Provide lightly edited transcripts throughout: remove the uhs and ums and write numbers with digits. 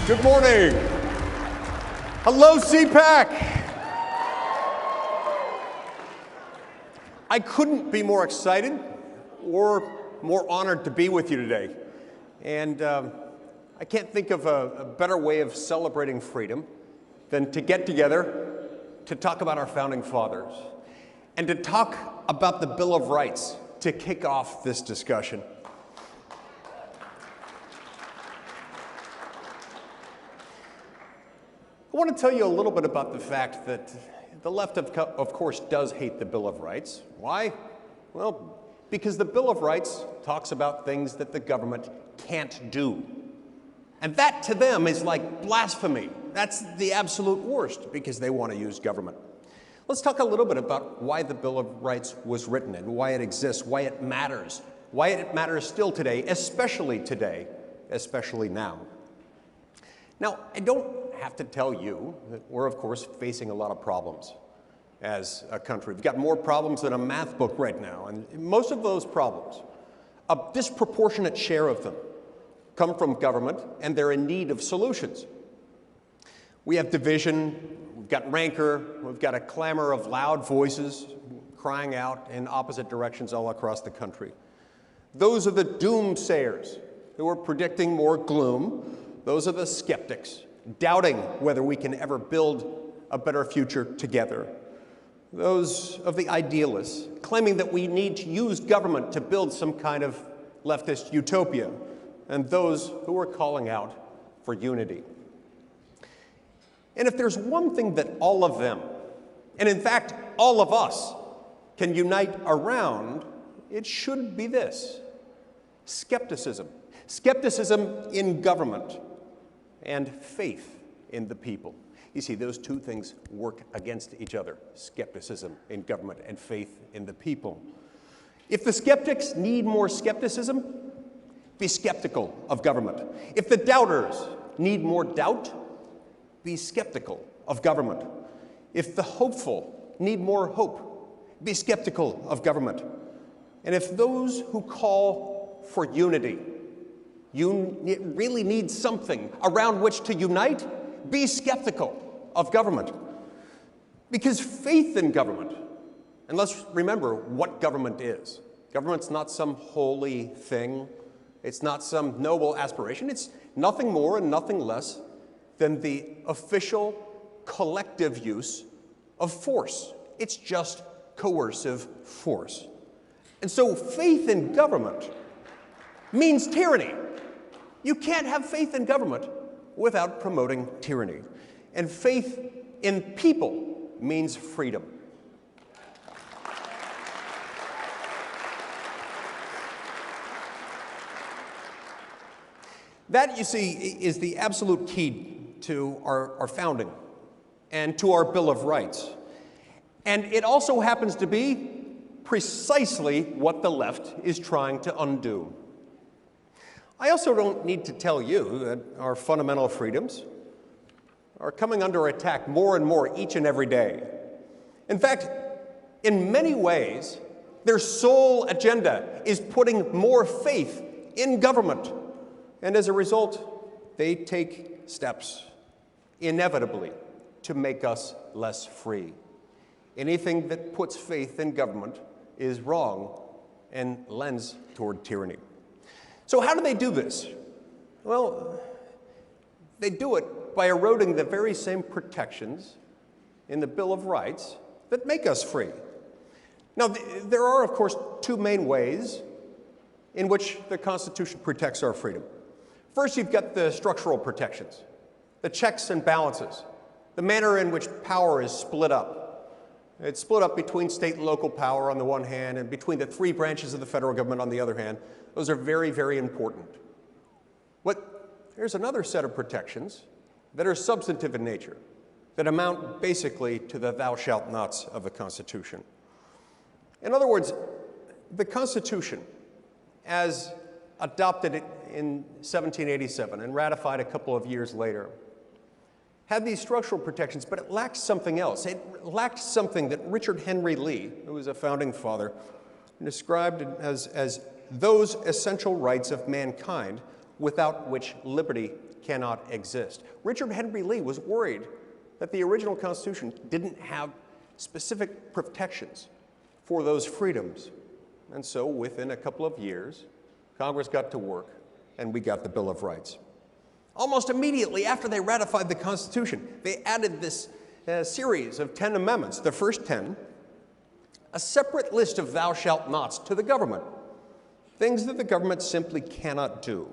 Good morning. Hello, CPAC. I couldn't be more excited or more honored to be with you today. And I can't think of a better way of celebrating freedom than to get together to talk about our founding fathers and to talk about the Bill of Rights to kick off this discussion. I want to tell you a little bit about the fact that the left, of course, does hate the Bill of Rights. Why? Well, because the Bill of Rights talks about things that the government can't do. And that, to them, is like blasphemy. That's the absolute worst, because they want to use government. Let's talk a little bit about why the Bill of Rights was written and why it exists, why it matters still today, especially now. Now, I don't have to tell you that we're, of course, facing a lot of problems as a country. We've got more problems than a math book right now, and most of those problems, a disproportionate share of them, come from government, and they're in need of solutions. We have division, we've got rancor, we've got a clamor of loud voices crying out in opposite directions all across the country. Those are the doomsayers who are predicting more gloom. Those are the skeptics, doubting whether we can ever build a better future together. Those of the idealists, claiming that we need to use government to build some kind of leftist utopia, and those who are calling out for unity. And if there's one thing that all of them, and in fact all of us, can unite around, it should be this: skepticism. Skepticism in government and faith in the people. You see, those two things work against each other: skepticism in government and faith in the people. If the skeptics need more skepticism, be skeptical of government. If the doubters need more doubt, be skeptical of government. If the hopeful need more hope, be skeptical of government. And if those who call for unity, you really need something around which to unite, be skeptical of government. Because faith in government, and let's remember what government is. Government's not some holy thing. It's not some noble aspiration. It's nothing more and nothing less than the official collective use of force. It's just coercive force. And so faith in government means tyranny. You can't have faith in government without promoting tyranny. And faith in people means freedom. That, you see, is the absolute key to our founding and to our Bill of Rights. And it also happens to be precisely what the left is trying to undo. I also don't need to tell you that our fundamental freedoms are coming under attack more and more each and every day. In fact, in many ways, their sole agenda is putting more faith in government. And as a result, they take steps, inevitably, to make us less free. Anything that puts faith in government is wrong and lends toward tyranny. So how do they do this? Well, they do it by eroding the very same protections in the Bill of Rights that make us free. Now, there are, of course, two main ways in which the Constitution protects our freedom. First, you've got the structural protections, the checks and balances, the manner in which power is split up. It's split up between state and local power on the one hand and between the three branches of the federal government on the other hand. Those are very, very important. But there's another set of protections that are substantive in nature, that amount basically to the thou shalt nots of the Constitution. In other words, the Constitution, as adopted in 1787 and ratified a couple of years later, had these structural protections, but it lacked something else. It lacked something that Richard Henry Lee, who was a founding father, described as those essential rights of mankind without which liberty cannot exist. Richard Henry Lee was worried that the original Constitution didn't have specific protections for those freedoms. And so within a couple of years, Congress got to work and we got the Bill of Rights. Almost immediately after they ratified the Constitution, they added this series of 10 amendments, the first 10, a separate list of thou shalt nots to the government, things that the government simply cannot do,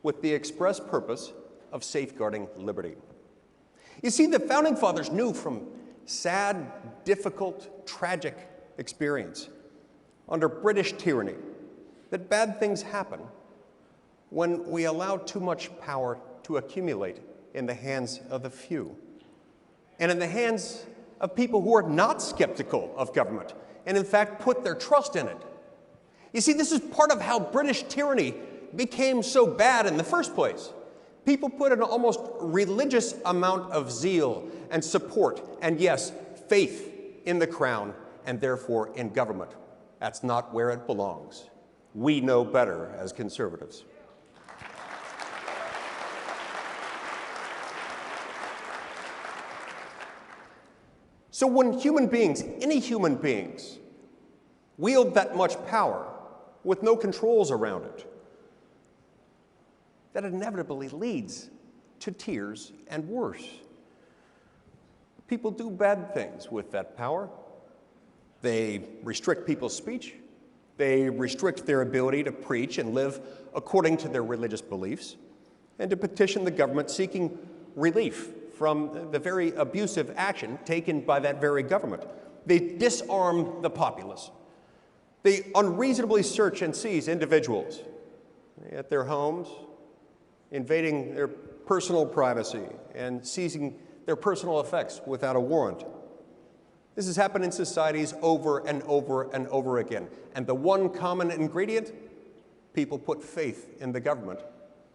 with the express purpose of safeguarding liberty. You see, the Founding Fathers knew from sad, difficult, tragic experience under British tyranny that bad things happen when we allow too much power to accumulate in the hands of the few and in the hands of people who are not skeptical of government and in fact put their trust in it. You see, this is part of how British tyranny became so bad in the first place. People put an almost religious amount of zeal and support and, yes, faith in the crown and therefore in government. That's not where it belongs. We know better as conservatives. So when human beings, any human beings, wield that much power with no controls around it, that inevitably leads to tears and worse. People do bad things with that power. They restrict people's speech. They restrict their ability to preach and live according to their religious beliefs and to petition the government seeking relief from the very abusive action taken by that very government. They disarm the populace. They unreasonably search and seize individuals at their homes, invading their personal privacy and seizing their personal effects without a warrant. This has happened in societies over and over and over again. And the one common ingredient, people put faith in the government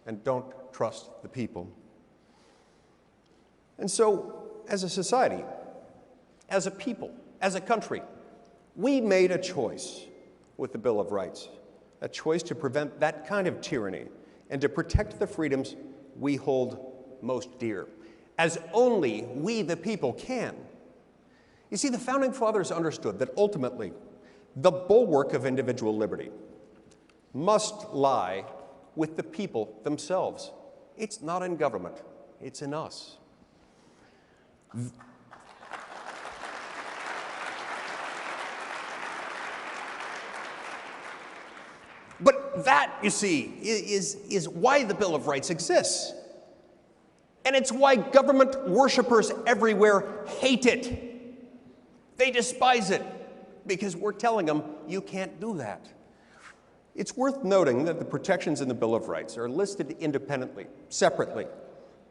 and don't trust the people. And so, as a society, as a people, as a country, we made a choice with the Bill of Rights, a choice to prevent that kind of tyranny and to protect the freedoms we hold most dear, as only we the people can. You see, the Founding Fathers understood that ultimately the bulwark of individual liberty must lie with the people themselves. It's not in government, it's in us. But that, you see, is why the Bill of Rights exists. And it's why government worshipers everywhere hate it. They despise it because we're telling them, you can't do that. It's worth noting that the protections in the Bill of Rights are listed independently, separately,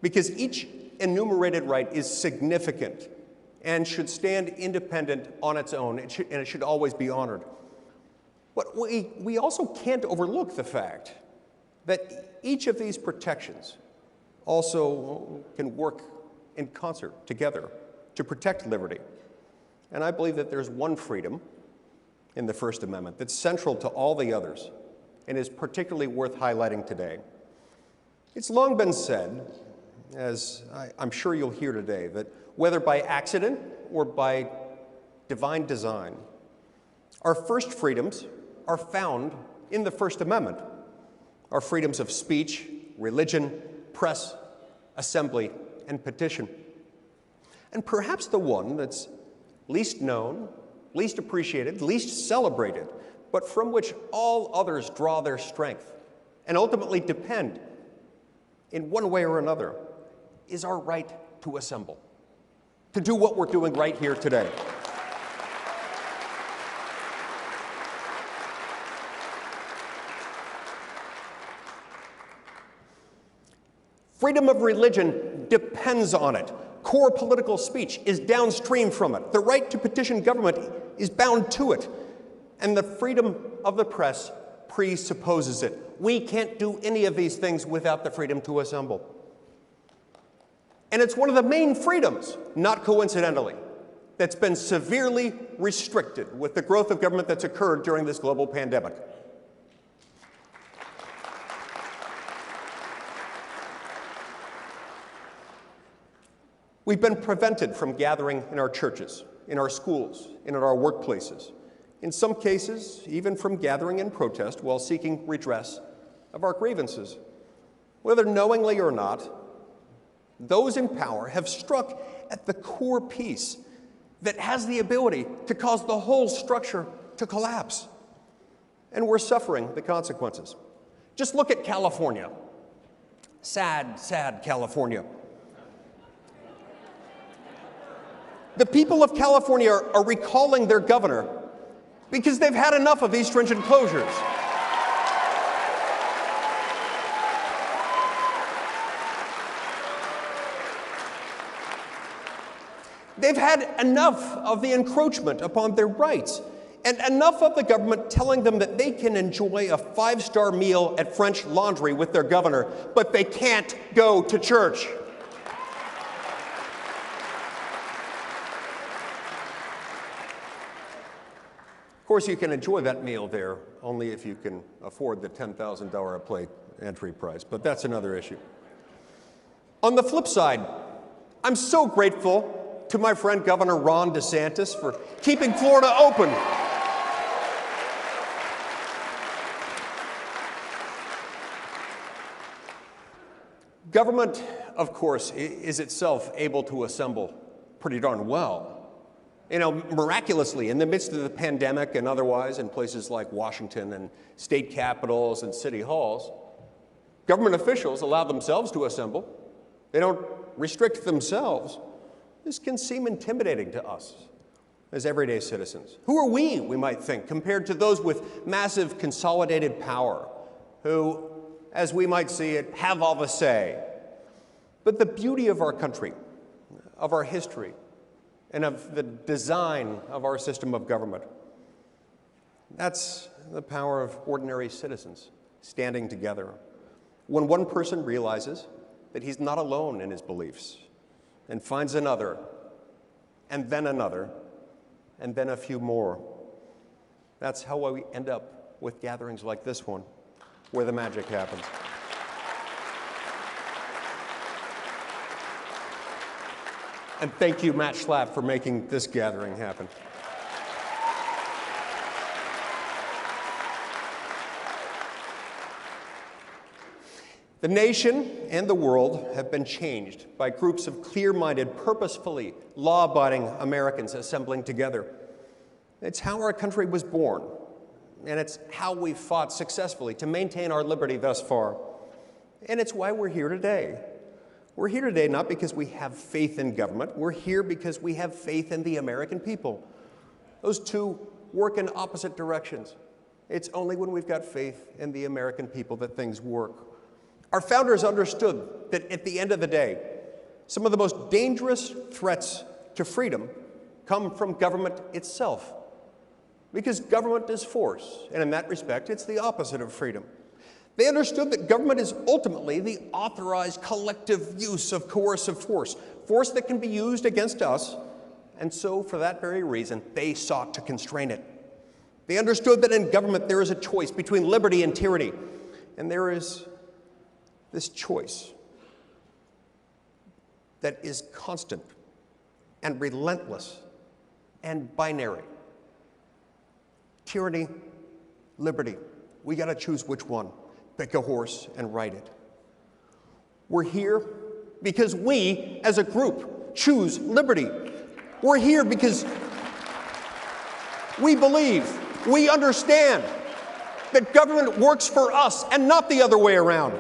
because each enumerated right is significant and should stand independent on its own, and it should always be honored. But we also can't overlook the fact that each of these protections also can work in concert together to protect liberty. And I believe that there's one freedom in the First Amendment that's central to all the others and is particularly worth highlighting today. It's long been said, as I'm sure you'll hear today, that whether by accident or by divine design, our first freedoms are found in the First Amendment. Our freedoms of speech, religion, press, assembly, and petition. And perhaps the one that's least known, least appreciated, least celebrated, but from which all others draw their strength and ultimately depend in one way or another, is our right to assemble, to do what we're doing right here today. Freedom of religion depends on it. Core political speech is downstream from it. The right to petition government is bound to it. And the freedom of the press presupposes it. We can't do any of these things without the freedom to assemble. And it's one of the main freedoms, not coincidentally, that's been severely restricted with the growth of government that's occurred during this global pandemic. We've been prevented from gathering in our churches, in our schools, and in our workplaces. In some cases, even from gathering in protest while seeking redress of our grievances. Whether knowingly or not, those in power have struck at the core piece that has the ability to cause the whole structure to collapse. And we're suffering the consequences. Just look at California. Sad, sad California. The people of California are recalling their governor because they've had enough of these stringent closures. They've had enough of the encroachment upon their rights and enough of the government telling them that they can enjoy a 5-star meal at French Laundry with their governor, but they can't go to church. Of course, you can enjoy that meal there only if you can afford the $10,000 a plate entry price, but that's another issue. On the flip side, I'm so grateful to my friend Governor Ron DeSantis for keeping Florida open. Government, of course, is itself able to assemble pretty darn well. You know, miraculously, in the midst of the pandemic and otherwise, in places like Washington and state capitals and city halls, government officials allow themselves to assemble. They don't restrict themselves. This can seem intimidating to us as everyday citizens. Who are we might think, compared to those with massive consolidated power, who, as we might see it, have all the say? But the beauty of our country, of our history, and of the design of our system of government, that's the power of ordinary citizens standing together. When one person realizes that he's not alone in his beliefs and finds another, and then another, and then a few more, that's how we end up with gatherings like this one, where the magic happens. And thank you, Matt Schlapp, for making this gathering happen. The nation and the world have been changed by groups of clear-minded, purposefully law-abiding Americans assembling together. It's how our country was born, and it's how we've fought successfully to maintain our liberty thus far. And it's why we're here today. We're here today not because we have faith in government. We're here because we have faith in the American people. Those two work in opposite directions. It's only when we've got faith in the American people that things work. Our founders understood that at the end of the day, some of the most dangerous threats to freedom come from government itself. Because government is force, and in that respect, it's the opposite of freedom. They understood that government is ultimately the authorized collective use of coercive force, force that can be used against us, and so for that very reason, they sought to constrain it. They understood that in government there is a choice between liberty and tyranny, and there is this choice that is constant and relentless and binary. Tyranny, liberty, we gotta choose which one. Pick a horse and ride it. We're here because we, as a group, choose liberty. We're here because we believe, we understand that government works for us and not the other way around.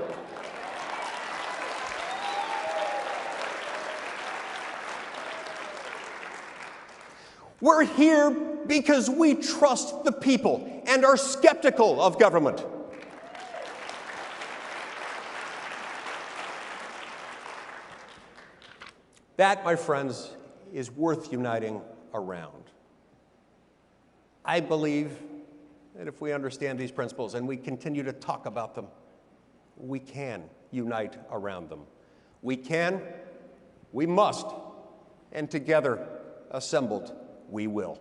We're here because we trust the people and are skeptical of government. That, my friends, is worth uniting around. I believe that if we understand these principles and we continue to talk about them, we can unite around them. We can, we must, and together, assembled, we will.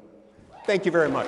Thank you very much.